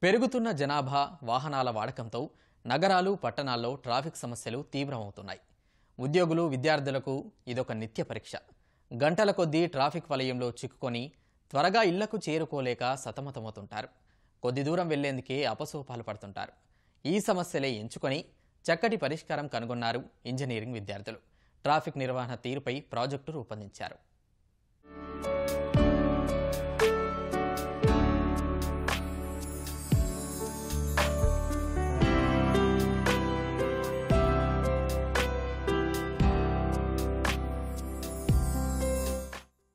పెరుగుతున్న జనాభా వాహనాల వాడకంతో నగరాలు పట్టణాల్లో ట్రాఫిక్ సమస్యలు తీవ్రమవుతున్నాయి. ఉద్యోగులు విద్యార్థులకు ఇదొక నిత్య పరీక్ష. గంటల కొద్దీ ట్రాఫిక్ వలయంలో చిక్కుకొని త్వరగా ఇళ్లకు చేరుకోలేక సతమతమవుతుంటారు. కొద్ది దూరం వెళ్లేందుకే అపసోపాలు పడుతుంటారు. ఈ సమస్యలే ఎంచుకొని చక్కటి పరిష్కారం కనుగొన్నారు ఇంజనీరింగ్ విద్యార్థులు. ట్రాఫిక్ నిర్వహణ తీరుపై ప్రాజెక్టు రూపొందించారు.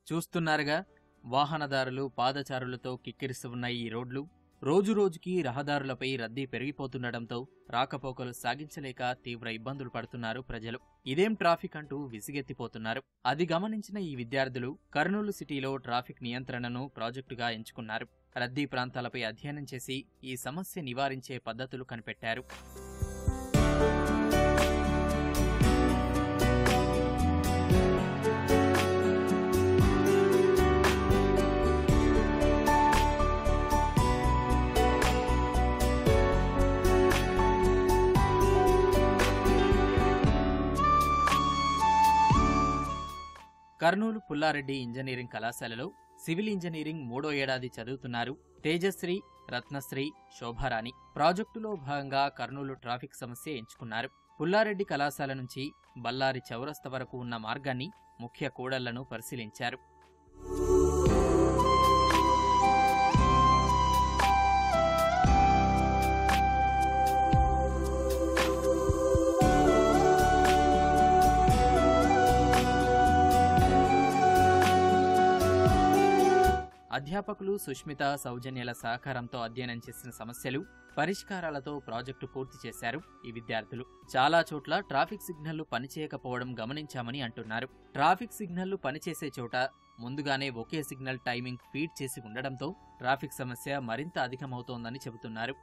చూస్తున్నారుగా, వాహనదారులు పాదచారులతో కిక్కిరిస్తున్న ఈ రోడ్లు రోజురోజుకి రహదారులపై రద్దీ పెరిగిపోతుండటంతో రాకపోకలు సాగించలేక తీవ్ర ఇబ్బందులు పడుతున్నారు ప్రజలు. ఇదేం ట్రాఫిక్ అంటూ విసిగెత్తిపోతున్నారు. అది గమనించిన ఈ విద్యార్థులు కర్నూలు సిటీలో ట్రాఫిక్ నియంత్రణను ప్రాజెక్టుగా ఎంచుకున్నారు. రద్దీ ప్రాంతాలపై అధ్యయనం చేసి ఈ సమస్య నివారించే పద్ధతులు కనిపెట్టారు. కర్నూలు పుల్లారెడ్డి ఇంజనీరింగ్ కళాశాలలో సివిల్ ఇంజనీరింగ్ 3వ ఏడాది చదువుతున్నారు తేజశ్రీ, రత్నశ్రీ, శోభారాణి. ప్రాజెక్టులో భాగంగా కర్నూలు ట్రాఫిక్ సమస్య ఎంచుకున్నారు. పుల్లారెడ్డి కళాశాల నుంచి బళ్ళారి చౌరస్తా వరకు ఉన్న మార్గాన్ని, ముఖ్య కూడళ్లను పరిశీలించారు. అధ్యాపకులు సుష్మిత, సౌజన్యల సహకారంతో అధ్యయనం చేసిన సమస్యలు, పరిష్కారాలతో ప్రాజెక్టు పూర్తి చేశారు ఈ విద్యార్థులు. చాలా చోట్ల ట్రాఫిక్ సిగ్నళ్లు పనిచేయకపోవడం గమనించామని అంటున్నారు. ట్రాఫిక్ సిగ్నళ్లు పనిచేసే చోట ముందుగానే ఒకే సిగ్నల్ టైమింగ్ ఫీడ్ చేసి ఉండడంతో ట్రాఫిక్ సమస్య మరింత అధికమవుతోందని చెబుతున్నారు.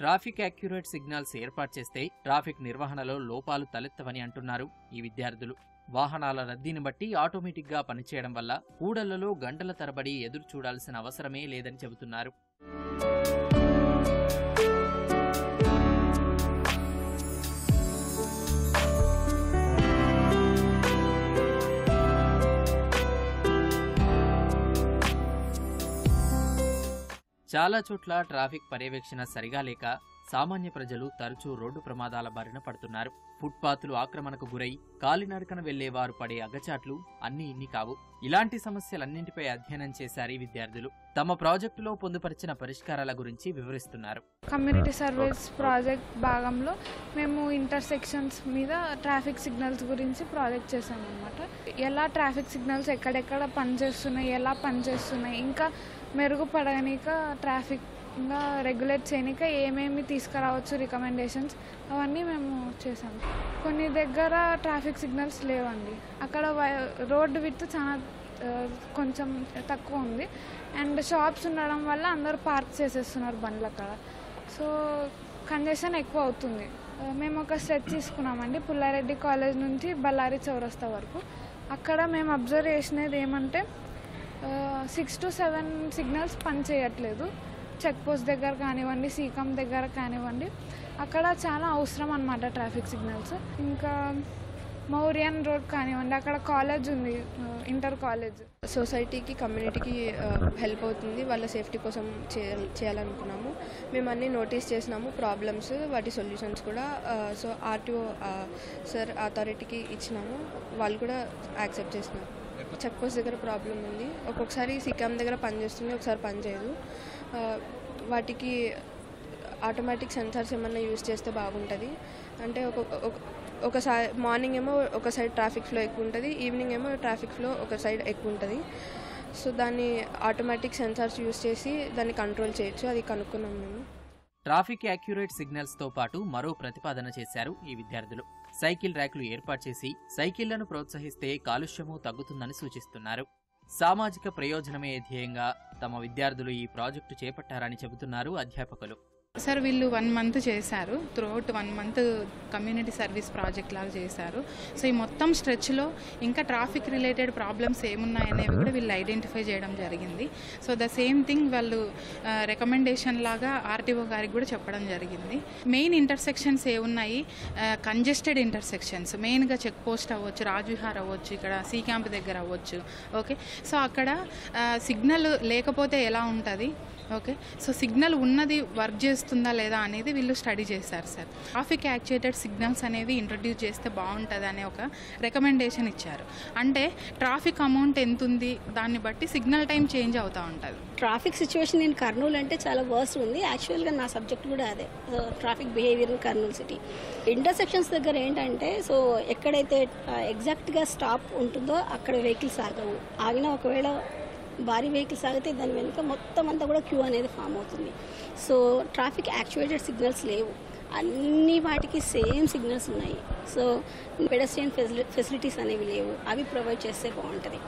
ట్రాఫిక్ యాక్యురేట్ సిగ్నల్స్ ఏర్పాటు చేస్తే ట్రాఫిక్ నిర్వహణలో లోపాలు తలెత్తవని అంటున్నారు ఈ విద్యార్థులు. వాహనాల రద్దీని బట్టి ఆటోమేటిక్గా పనిచేయడం వల్ల కూడళ్లలో గంటల తరబడి ఎదురు చూడాల్సిన అవసరమే లేదని చెబుతున్నారు. చాలా చోట్ల ట్రాఫిక్ పర్యవేక్షణ సరిగా లేక సామాన్య ప్రజలు తరచూ రోడ్డు ప్రమాదాల బారిన పడుతున్నారు. ఫుట్పాత్లు ఆక్రమణకు గురై కాలినడకన వెళ్లేవారు పడే అగచాట్లు అన్నీ ఇన్ని కావు. ఇలాంటి సమస్యలన్నింటిపై అధ్యయనం చేశారు ఈ విద్యార్థులు. తమ ప్రాజెక్టులో పొందుపరిచిన పరిష్కారాల గురించి వివరిస్తున్నారు. కమ్యూనిటీ సర్వీస్ ప్రాజెక్ట్ భాగంలో మేము ఇంటర్సెక్షన్స్ మీద ట్రాఫిక్ సిగ్నల్స్ గురించి ప్రాజెక్ట్ చేసామన్నమాట. ఎలా ట్రాఫిక్ సిగ్నల్స్ ఎక్కడెక్కడ పనిచేస్తున్నాయి, ఎలా పనిచేస్తున్నాయి, ఇంకా మెరుగుపడనిక ట్రాఫిక్ రెగ్యులేట్ చేయనిక ఏమేమి తీసుకురావచ్చు రికమెండేషన్స్, అవన్నీ మేము చేసాము. కొన్ని దగ్గర ట్రాఫిక్ సిగ్నల్స్ లేవండి. అక్కడ రోడ్డు విడ్త్ చాలా కొంచెం తక్కువ ఉంది. అండ్ షాప్స్ ఉండడం వల్ల అందరూ పార్క్ చేసేస్తున్నారు బండ్లు అక్కడ. సో కంజెషన్ ఎక్కువ అవుతుంది. మేము ఒక స్ట్రెచ్ తీసుకున్నామండి, పుల్లారెడ్డి కాలేజ్ నుంచి బళ్ళారి చౌరస్తా వరకు. అక్కడ మేము అబ్జర్వ్ చేసినది ఏమంటే 6 to 7 సిగ్నల్స్ పనిచేయట్లేదు. చెక్ పోస్ట్ దగ్గర కానివ్వండి, సీకం దగ్గర కానివ్వండి, అక్కడ చాలా అవసరం అన్నమాట ట్రాఫిక్ సిగ్నల్స్. ఇంకా మౌర్యన్ రోడ్ కానివ్వండి, అక్కడ కాలేజ్ ఉంది, ఇంటర్ కాలేజ్. సొసైటీకి, కమ్యూనిటీకి హెల్ప్ అవుతుంది. వాళ్ళ సేఫ్టీ కోసం చేయాలనుకున్నాము. మేము అన్నీ నోటీస్ చేసినాము, ప్రాబ్లమ్స్, వాటి సొల్యూషన్స్ కూడా. సో ఆర్టీఓ సార్ అథారిటీకి ఇచ్చినాము, వాళ్ళు కూడా యాక్సెప్ట్ చేసినారు. చెక్ పోస్ట్ దగ్గర ప్రాబ్లం ఉంది, ఒక్కొక్కసారి సీకామ్ దగ్గర పనిచేస్తుంది, ఒకసారి పనిచేయదు. వాటికి ఆటోమేటిక్ సెన్సార్స్ ఏమన్నా యూజ్ చేస్తే బాగుంటుంది. అంటే ఒకసారి మార్నింగ్ ఏమో ఒక సైడ్ ట్రాఫిక్ ఫ్లో ఎక్కువ ఉంటుంది, ఈవినింగ్ ఏమో ట్రాఫిక్ ఫ్లో ఒక సైడ్ ఎక్కువ ఉంటుంది. సో దాన్ని ఆటోమేటిక్ సెన్సార్స్ యూజ్ చేసి దాన్ని కంట్రోల్ చేయొచ్చు, అది కనుక్కున్నాం మేము. ట్రాఫిక్ యాక్యురేట్ సిగ్నల్స్ తో పాటు మరో ప్రతిపాదన చేశారు ఈ విద్యార్థులు. సైకిల్ ర్యాక్లు ఏర్పాటు చేసి సైకిళ్లను ప్రోత్సహిస్తే కాలుష్యమూ తగ్గుతుందని సూచిస్తున్నారు. సామాజిక ప్రయోజనమే ధ్యేయంగా తమ విద్యార్థులు ఈ ప్రాజెక్టు చేపట్టారని చెబుతున్నారు అధ్యాపకులు. సార్ వీళ్ళు 1 మంత్ చేశారు. Throughout 1 month community service project లాగా చేశారు. సో ఈ మొత్తం స్ట్రెచ్లో ఇంకా ట్రాఫిక్ రిలేటెడ్ ప్రాబ్లమ్స్ ఏమున్నాయనేవి కూడా వీళ్ళు ఐడెంటిఫై చేయడం జరిగింది. సో ద సేమ్ థింగ్ వాళ్ళు రికమెండేషన్ లాగా ఆర్టీఓ గారికి కూడా చెప్పడం జరిగింది. మెయిన్ ఇంటర్సెక్షన్స్ ఏమున్నాయి, కంజెస్టెడ్ ఇంటర్సెక్షన్స్, మెయిన్గా చెక్ పోస్ట్ అవ్వచ్చు, రాజ్విహార్ అవ్వచ్చు, ఇక్కడ సి క్యాంప్ దగ్గర అవ్వచ్చు. ఓకే, సో అక్కడ సిగ్నల్ లేకపోతే ఎలా ఉంటుంది, ఓకే, సో సిగ్నల్ ఉన్నది వర్క్ చేస్తుందా లేదా అనేది వీళ్ళు స్టడీ చేశారు సార్. ట్రాఫిక్ యాక్చుయేటెడ్ సిగ్నల్స్ అనేవి ఇంట్రడ్యూస్ చేస్తే బాగుంటుంది అనే ఒక రికమెండేషన్ ఇచ్చారు. అంటే ట్రాఫిక్ అమౌంట్ ఎంత ఉంది దాన్ని బట్టి సిగ్నల్ టైం చేంజ్ అవుతూ ఉంటుంది. ట్రాఫిక్ సిచ్యువేషన్ ఇన్ కర్నూలు అంటే చాలా వర్స్ట్ ఉంది. యాక్చువల్గా నా సబ్జెక్ట్ కూడా అదే, traffic behaviour in Kurnool city. Intersections దగ్గర ఏంటంటే, సో ఎక్కడైతే ఎగ్జాక్ట్గా స్టాప్ ఉంటుందో అక్కడ వెహికల్స్ ఆగవు. ఆగినా ఒకవేళ భారీ వెహికల్స్ ఆగితే దాని వెనుక మొత్తం అంతా కూడా క్యూ అనేది ఫామ్ అవుతుంది. సో ట్రాఫిక్ యాక్చువేటెడ్ సిగ్నల్స్ లేవు, అన్ని వాటికి సేమ్ సిగ్నల్స్ ఉన్నాయి. సో పెడస్ట్రియన్ ఫెసిలిటీస్ అనేవి లేవు, అవి ప్రొవైడ్ చేస్తే బాగుంటుంది.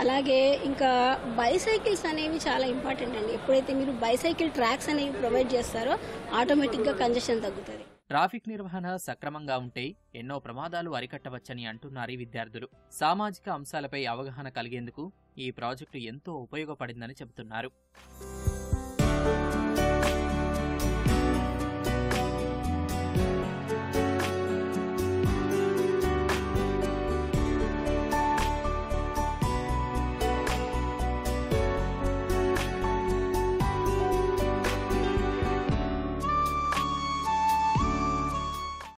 అలాగే ఇంకా బైసైకిల్స్ అనేవి చాలా ఇంపార్టెంట్ అండి. ఎప్పుడైతే మీరు బైసైకిల్ ట్రాక్స్ అనేవి ప్రొవైడ్ చేస్తారో ఆటోమేటిక్గా కంజెషన్ తగ్గుతుంది. ట్రాఫిక్ నిర్వహణ సక్రమంగా ఉంటే ఎన్నో ప్రమాదాలు అరికట్టవచ్చని అంటున్నారు ఈ విద్యార్థులు. సామాజిక అంశాలపై అవగాహన కలిగేందుకు ఈ ప్రాజెక్టు ఎంతో ఉపయోగపడిందని చెబుతున్నారు.